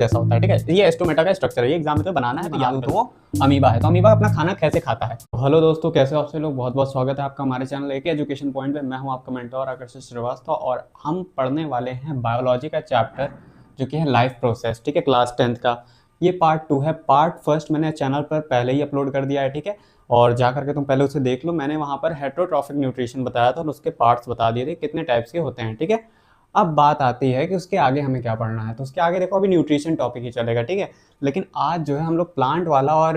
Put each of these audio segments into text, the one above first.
जैसा होता है, ठीक है। ये एस्टोमेटा का स्ट्रक्चर है, ये एग्जाम में तो बनाना है, तो याद तो वो अमीबा है। तो अमीबा अपना खाना कैसे खाता है। तो हेलो दोस्तों, कैसे हो आप सभी लोग। बहुत बहुत स्वागत है आपका हमारे चैनल एक एजुकेशन पॉइंट पे। मैं हूं आपका मेंटोर आकर्षित श्रीवास्तव और हम पढ़ने वाले हैं बायोलॉजी का चैप्टर जो कि है लाइफ प्रोसेस, ठीक है, क्लास 10th का। ये पार्ट 2 है। पार्ट फर्स्ट मैंने चैनल पर पहले ही अपलोड कर दिया है, ठीक है, और जा करके तुम पहले उसे देख लो। मैंने वहाँ पर हेटरोट्रॉफिक न्यूट्रिशन बताया था और उसके पार्ट्स बता दिए थे कितने टाइप्स के होते हैं, ठीक है। अब बात आती है कि उसके आगे हमें क्या पढ़ना है। तो उसके आगे देखो अभी न्यूट्रिशन टॉपिक ही चलेगा, ठीक है। लेकिन आज जो है हम लोग प्लांट वाला और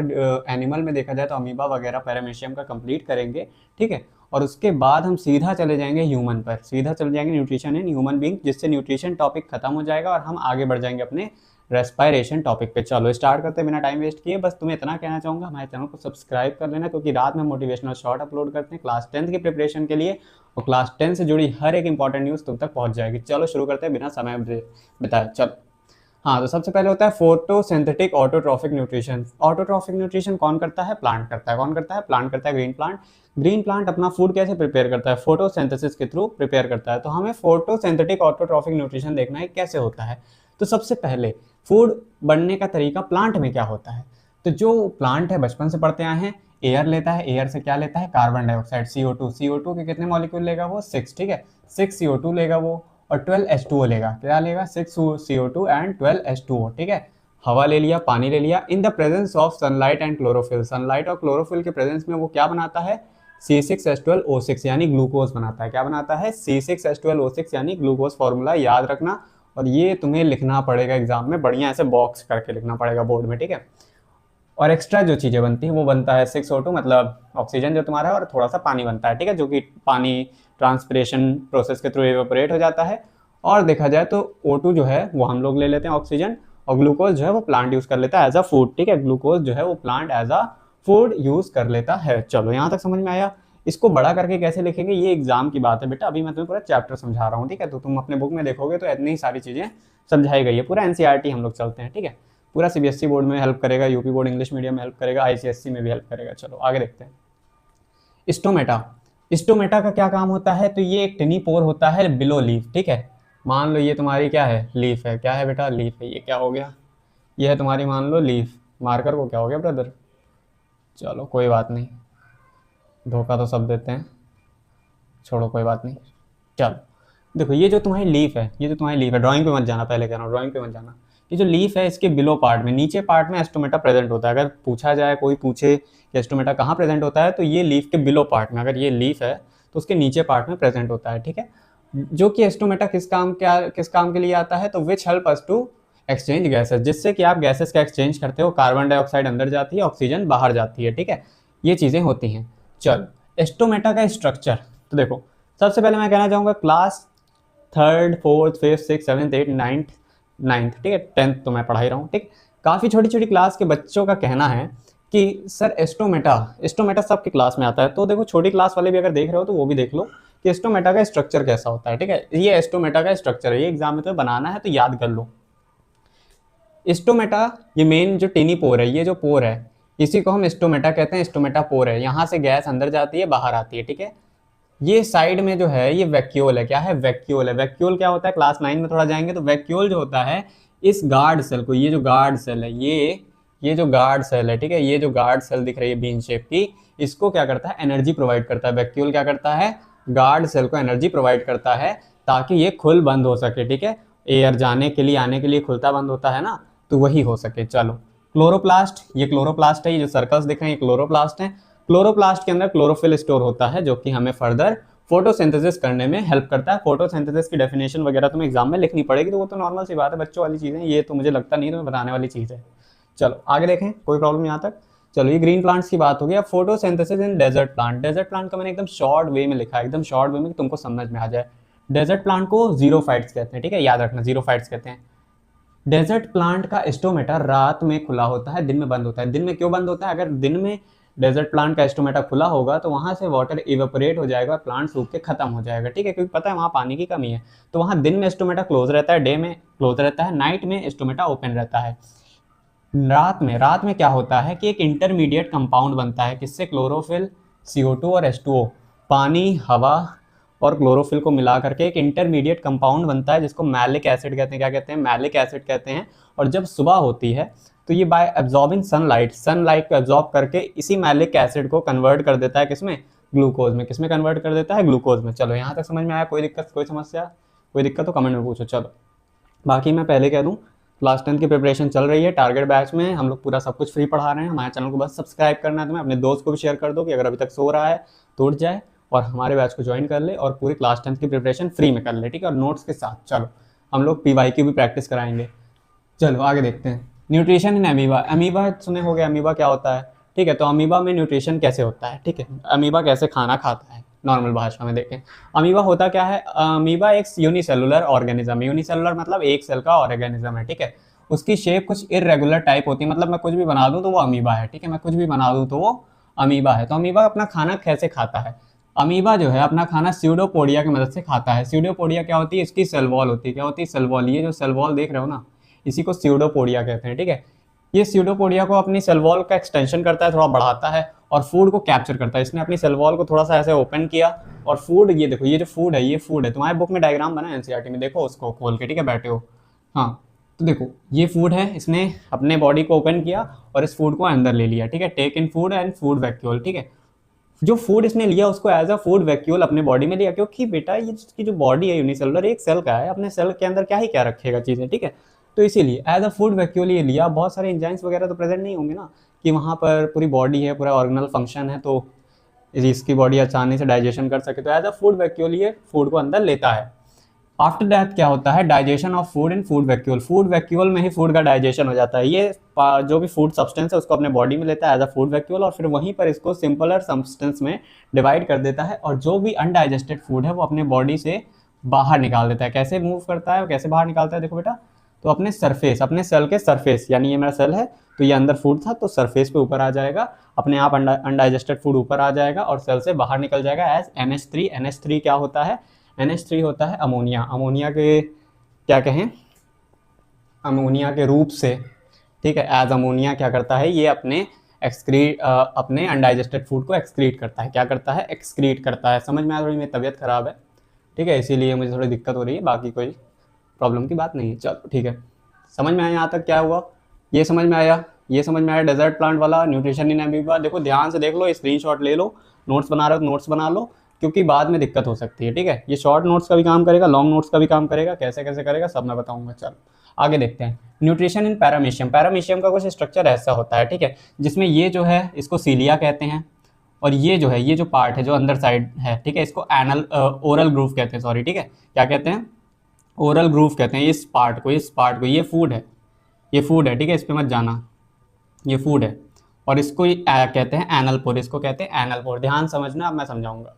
एनिमल में देखा जाए तो अमीबा वगैरह पैरामीशियम का कंप्लीट करेंगे, ठीक है। और उसके बाद हम सीधा चले जाएंगे ह्यूमन पर, सीधा चले जाएंगे न्यूट्रिशन इन ह्यूमन बीइंग, जिससे न्यूट्रिशन टॉपिक खत्म हो जाएगा और हम आगे बढ़ जाएंगे अपने रेस्पायरेशन टॉपिक पे। चलो स्टार्ट करते हैं बिना टाइम वेस्ट किए। बस तुम्हें इतना कहना चाहूँगा, हमारे चैनल को सब्सक्राइब कर लेना, क्योंकि रात में मोटिवेशनल शॉर्ट अपलोड करते हैं क्लास 10th की प्रिपरेशन के लिए, और क्लास 10 से जुड़ी हर एक इंपॉर्टेंट न्यूज़ तुम तक पहुंच जाएगी। चलो शुरू करते हैं बिना समय बिताए। चलो हाँ, तो सबसे पहले होता है photosynthetic autotrophic nutrition. Autotrophic nutrition कौन करता है? प्लांट करता है। कौन करता है? प्लांट करता है, ग्रीन प्लांट। ग्रीन प्लांट अपना फूड कैसे प्रिपेयर करता है? फोटोसिंथेसिस के थ्रू प्रिपेयर करता है। तो हमें फोटोसिंथेटिक ऑटोट्रॉफिक न्यूट्रिशन देखना है कैसे होता है। तो सबसे पहले फूड बनने का तरीका प्लांट में क्या होता है। तो जो प्लांट है बचपन से पढ़ते आए हैं, एयर लेता है। एयर से क्या लेता है? Carbon dioxide, CO2। CO2 के कितने मॉलिक्यूल लेगा वो? 6, ठीक है। 6 CO2 लेगा वो, और 12 H2O लेगा। क्या लेगा? 6 CO2 एंड 12 H2O, ठीक है। हवा ले लिया, पानी ले लिया। In the presence of sunlight and chlorophyll, sunlight और क्लोरोफिल के प्रेजेंस में वो क्या बनाता है? C6H12O6 यानी ग्लूकोज बनाता है। क्या बनाता है? C6H12O6 यानी ग्लूकोज। फॉर्मूला याद रखना, और ये तुम्हें लिखना पड़ेगा एग्जाम में, बढ़िया ऐसे बॉक्स करके लिखना पड़ेगा बोर्ड में, ठीक है। और एक्स्ट्रा जो चीज़ें बनती हैं वो बनता है 6O2 मतलब ऑक्सीजन जो तुम्हारा है, और थोड़ा सा पानी बनता है, ठीक है, जो कि पानी ट्रांसपिरेशन प्रोसेस के थ्रू इवेपोरेट हो जाता है। और देखा जाए तो O2 जो है वो हम लोग ले लेते हैं ऑक्सीजन, और ग्लूकोज जो है वो प्लांट यूज़ कर लेता है एज अ फूड, ठीक है। ग्लूकोज जो है वो plant as a food use कर लेता है। चलो यहाँ तक समझ में आया। इसको बड़ा करके कैसे लिखेंगे ये एग्जाम की बात है बेटा, अभी मैं तुम्हें पूरा चैप्टर समझा रहा हूँ, ठीक है। तो तुम अपने बुक में देखोगे तो इतनी सारी चीज़ें समझाई गई है। पूरा NCERT हम लोग चलते हैं, ठीक है। पूरा CBSE बोर्ड में हेल्प करेगा, यूपी बोर्ड इंग्लिश मीडियम में हेल्प करेगा, ICSE में भी हेल्प करेगा। चलो आगे देखते हैं। स्टोमेटा, स्टोमेटा का क्या काम होता है? तो ये एक टिनी पोर होता है बिलो लीफ, ठीक है। मान लो ये तुम्हारी क्या है? लीफ है। क्या है बेटा? लीफ है। ये क्या हो गया? ये है तुम्हारी मान लो लीफ। मार्कर को क्या हो गया ब्रदर? चलो कोई बात नहीं, धोखा तो सब देते हैं, छोड़ो कोई बात नहीं। चलो देखो, ये जो तुम्हारी लीफ है, ये जो तुम्हारी लीफ है, ड्राइंग पे मत जाना, पहले कह रहा हूँ ड्राइंग पे मत जाना। ये जो लीफ है इसके बिलो पार्ट में, नीचे पार्ट में एस्टोमेटा प्रेजेंट होता है। अगर पूछा जाए, कोई पूछे कि एस्टोमेटा कहाँ प्रेजेंट होता है, तो ये लीफ के बिलो पार्ट में, अगर ये लीफ है तो उसके नीचे पार्ट में प्रेजेंट होता है, ठीक है। जो कि एस्टोमेटा किस काम के लिए आता है? तो which help us to exchange gases, जिससे कि आप गैसेस का एक्सचेंज करते हो। कार्बन डाइऑक्साइड अंदर जाती है, ऑक्सीजन बाहर जाती है, ठीक है। ये चीज़ें होती हैं। चलो एस्टोमेटा का स्ट्रक्चर, तो देखो सबसे पहले मैं कहना चाहूँगा class 3rd 4th 5th 6th 7th 8th 9th, ठीक है, 10th तो मैं पढ़ा ही रहा हूँ, ठीक। काफ़ी छोटी छोटी क्लास के बच्चों का कहना है कि सर एस्टोमेटा सबके क्लास में आता है। तो देखो छोटी क्लास वाले भी अगर देख रहे हो तो वो भी देख लो कि एस्टोमेटा का स्ट्रक्चर कैसा होता है, ठीक है। ये एस्टोमेटा का स्ट्रक्चर है, ये एग्जाम में तो बनाना है, तो याद कर लो। एस्टोमेटा, ये मेन जो टिनी पोर है, ये जो पोर है इसी को हम एस्टोमेटा कहते हैं। एस्टोमेटा पोर है, यहाँ से गैस अंदर जाती है, बाहर आती है, ठीक है। ये साइड में जो है ये वैक्यूल है। क्या है? वैक्यूल है। वैक्यूल क्या होता है? क्लास 9 में थोड़ा जाएंगे तो वैक्यूल जो होता है इस गार्ड सेल को, ये जो गार्ड सेल है, ये जो गार्ड सेल है, ठीक है, ये जो गार्ड सेल दिख रही है बीन शेप की, इसको क्या करता है? एनर्जी प्रोवाइड करता है। वैक्यूल क्या करता है? गार्ड सेल को एनर्जी प्रोवाइड करता है ताकि ये खुल बंद हो सके, ठीक है। एयर जाने के लिए आने के लिए खुलता बंद होता है ना, तो वही हो सके। चलो क्लोरोप्लास्ट, ये क्लोरोप्लास्ट है, ये जो सर्कल्स दिख रहे हैं ये क्लोरोप्लास्ट है। क्लोरोप्लास्ट के अंदर क्लोरोफिल स्टोर होता है जो कि हमें फर्दर फोटोसिंथेसिस करने में हेल्प करता है। फोटोसिंथेसिस की डेफिनेशन वगैरह तुम्हें एग्जाम में लिखनी पड़ेगी, तो वो तो नॉर्मल सी बात है, बच्चों वाली चीज़ें, ये तो मुझे लगता नहीं तुम्हें बताने वाली चीज़ है। चलो आगे देखें, कोई प्रॉब्लम यहाँ तक। चलो ये ग्रीन प्लांट्स की बात हो गई। अब photosynthesis in desert plant. Desert plant का मैंने एकदम शॉर्ट वे में लिखा है, एकदम शॉर्ट वे में, तुमको समझ में आ जाए। डेजर्ट प्लांट को जीरोफाइट्स कहते हैं, ठीक है, याद रखना, जीरोफाइट्स कहते हैं। डेजर्ट प्लांट का स्टोमेटा रात में खुला होता है, दिन में बंद होता है। दिन में क्यों बंद होता है? अगर दिन में डेजर्ट प्लांट का स्टोमेटा खुला होगा तो वहाँ से वाटर इवेपोरेट हो जाएगा, प्लांट सूख के खत्म हो जाएगा, ठीक है, क्योंकि पता है वहाँ पानी की कमी है। तो वहाँ दिन में स्टोमेटा क्लोज रहता है, डे में क्लोज रहता है, नाइट में स्टोमेटा ओपन रहता है। रात में क्या होता है कि एक इंटरमीडिएट कंपाउंड बनता है, किससे? क्लोरोफिल, CO2 और H2O, पानी, हवा और क्लोरोफिल को मिला करके एक इंटरमीडिएट कंपाउंड बनता है जिसको मैलिक एसिड कहते हैं। क्या कहते हैं? मैलिक एसिड कहते हैं। और जब सुबह होती है तो ये बाय एब्जॉर्बिंग सनलाइट को एब्जॉर्ब करके इसी मैलिक एसिड को कन्वर्ट कर देता है किसमें? ग्लूकोज में। किसमें कन्वर्ट कर देता है? ग्लूकोज में। चलो यहाँ तक समझ में आया? कोई दिक्कत, कोई समस्या, कोई दिक्कत तो कमेंट में पूछो। चलो बाकी मैं पहले कह दूँ, क्लास 10 की प्रिपरेशन चल रही है टारगेट बैच में, हम लोग पूरा सब कुछ फ्री पढ़ा रहे हैं। हमारे चैनल को बस सब्सक्राइब करना है तुम्हें, अपने दोस्त को भी शेयर कर दो कि अगर अभी तक सो रहा है तो उठ जाए और हमारे बैच को ज्वाइन कर ले और पूरी क्लास 10 की प्रिपरेशन फ्री में कर ले, ठीक है, और नोट्स के साथ। चलो हम लोग PY की भी प्रैक्टिस कराएंगे। चलो आगे देखते हैं। Nutrition in amoeba. अमीबा सुने हो गए, अमीबा क्या होता है, ठीक है। तो अमीबा में न्यूट्रिशन कैसे होता है, ठीक है, अमीबा कैसे खाना खाता है, नॉर्मल भाषा में देखें। अमीबा होता क्या है? अमीबा एक यूनिसेलुलर ऑर्गेनिज्म। यूनिसेलुलर मतलब एक सेल का ऑर्गेनिज्म है, ठीक है। उसकी शेप कुछ इरेगुलर टाइप होती है, मतलब मैं कुछ भी बना दूं तो वो अमीबा है, ठीक है, मैं कुछ भी बना दूं तो वो अमीबा है। तो अमीबा अपना खाना कैसे खाता है? अमीबा जो है अपना खाना स्यूडोपोडिया की मदद से खाता है। स्यूडोपोडिया क्या होती है? इसकी सेल वॉल होती है। क्या होती है? Cell wall. ये जो सेल वॉल देख रहे हो ना, इसी को स्यूडोपोडिया कहते हैं, ठीक है। ये स्यूडोपोडिया को अपनी सेल वॉल का एक्सटेंशन करता है, थोड़ा बढ़ाता है और फूड को कैप्चर करता है। इसने अपनी सेल वॉल को थोड़ा सा ऐसे ओपन किया और फूड, ये देखो, ये जो फूड है, ये फूड है। तुम्हारे बुक में डायग्राम बना है NCERT में, देखो उसको खोल के, ठीक है, बैठे हो। हाँ तो देखो ये फूड है, इसने अपने बॉडी को ओपन किया और इस फूड को अंदर ले लिया, ठीक है। Take in food and food vacuole, ठीक है। जो फूड इसने लिया उसको एज अ फूड वैक्यूल अपने बॉडी में लिया, क्योंकि बेटा ये इसकी जो बॉडी है यूनिसेलुलर, एक सेल का है, अपने सेल के अंदर क्या ही क्या रखेगा चीज़ें, ठीक है। तो इसीलिए एज अ फूड वैक्यूल ये लिया। बहुत सारे एंजाइम्स वगैरह तो प्रेजेंट नहीं होंगे ना, कि वहाँ पर पूरी बॉडी है, पूरा ऑर्गेनल फंक्शन है, तो इसकी बॉडी आसानी से डाइजेशन कर सके। तो एज अ फूड वैक्यूल ये फूड को अंदर लेता है। आफ्टर दैट क्या होता है? Digestion of food in food vacuole. Food vacuole में ही फूड का डाइजेशन हो जाता है। ये जो भी फूड सब्सटेंस है उसको अपने बॉडी में लेता है एज अ फूड वैक्यूल और फिर वहीं पर इसको सिंपलर सब्सटेंस में डिवाइड कर देता है और जो भी अनडाइजेस्टेड फूड है वो अपने बॉडी से बाहर निकाल देता है। कैसे मूव करता है, कैसे बाहर निकालता है? देखो बेटा, तो अपने सरफेस, अपने सेल के सरफेस, यानी ये मेरा सेल है तो ये अंदर फूड था तो सरफेस पे ऊपर आ जाएगा, अपने आप अनडाइजेस्टेड फूड ऊपर आ जाएगा और सेल से बाहर निकल जाएगा एज NH3। NH3 क्या होता है? NH3 होता है अमोनिया। अमोनिया के क्या कहें? अमोनिया के रूप से, ठीक है। एज अमोनिया क्या करता है? ये अपने अपने अनडाइजेस्टेड फूड को एक्सक्रीट करता है। क्या करता है? एक्सक्रीट करता है। समझ में आया? थोड़ी मेरी तबीयत खराब है, ठीक है, इसीलिए मुझे थोड़ी दिक्कत हो रही है, बाकी कोई प्रॉब्लम की बात नहीं है। चलो ठीक है, समझ में आया यहाँ तक क्या हुआ? ये समझ में आया? ये समझ में आया डेजर्ट प्लांट वाला, न्यूट्रिशन इन अमीबा। देखो ध्यान से देख लो, स्क्रीनशॉट ले लो, नोट्स बना रहे हो तो नोट्स बना लो, क्योंकि बाद में दिक्कत हो सकती है, ठीक है। ये शॉर्ट नोट्स का भी काम करेगा, लॉन्ग नोट्स का भी काम करेगा, कैसे कैसे करेगा सब मैं बताऊंगा। चलो आगे देखते हैं। Nutrition in paramecium. पैरामीशियम का कुछ स्ट्रक्चर ऐसा होता है, ठीक है, जिसमें ये जो है इसको सीलिया कहते हैं और ये जो है, ये जो पार्ट है जो अंदर साइड है, ठीक है, इसको ओरल ग्रूव कहते हैं, सॉरी, ठीक है। क्या कहते हैं? ओरल ग्रूव कहते हैं इस पार्ट को, ये फूड है, ये फूड है, ठीक है, इस पे मत जाना, ये फूड है। और इसको कहते हैं एनल पोर, इसको कहते हैं एनल पोर। ध्यान समझना, अब मैं समझाऊंगा।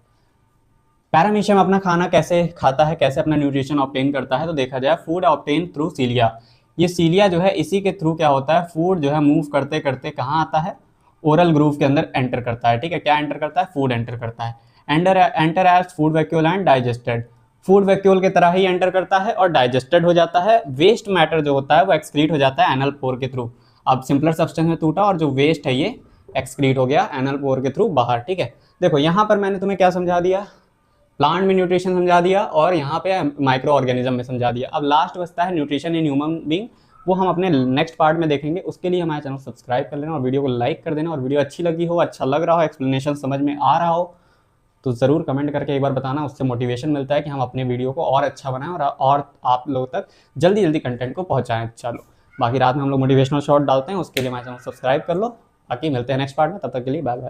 पैरामीशियम अपना खाना कैसे खाता है, कैसे अपना न्यूट्रिशन ऑब्टेन करता है, तो देखा जाए फूड ऑब्टेन थ्रू सीलिया। ये सीलिया जो है इसी के थ्रू क्या होता है, फूड जो है मूव करते करते कहाँ आता है? ओरल ग्रूव के अंदर एंटर करता है, ठीक है। क्या एंटर करता है? फूड एंटर करता है। Enter as food vacuole and digested. Food vacuole की तरह ही एंटर करता है और डाइजेस्टेड हो जाता है। वेस्ट मैटर जो होता है वो एक्सक्रीट हो जाता है एनल पोर के थ्रू। अब सिंपलर सब्सटेंस में टूटा और जो वेस्ट है ये एक्सक्रीट हो गया एनल पोर के थ्रू बाहर, ठीक है। देखो यहाँ पर मैंने तुम्हें क्या समझा दिया? प्लांट में न्यूट्रिशन समझा दिया और यहाँ पे माइक्रो ऑर्गेनिज्म में समझा दिया। अब लास्ट बचता है न्यूट्रिशन इन ह्यूमन बीइंग, वो हम अपने नेक्स्ट पार्ट में देखेंगे। उसके लिए हमारे चैनल सब्सक्राइब कर लेना और वीडियो को लाइक कर देना। और वीडियो अच्छी लगी हो, अच्छा लग रहा हो, एक्सप्लेनेशन समझ में आ रहा हो तो ज़रूर कमेंट करके एक बार बताना, उससे मोटिवेशन मिलता है कि हम अपने वीडियो को और अच्छा बनाएं और आप लोगों तक जल्दी जल्दी कंटेंट को पहुँचाएँ। चलो बाकी रात में हम लोग मोटिवेशनल शॉट डालते हैं, उसके लिए हमारे चैनल सब्सक्राइब कर लो। बाकी मिलते हैं नेक्स्ट पार्ट में, तब तक के लिए बाय बाय।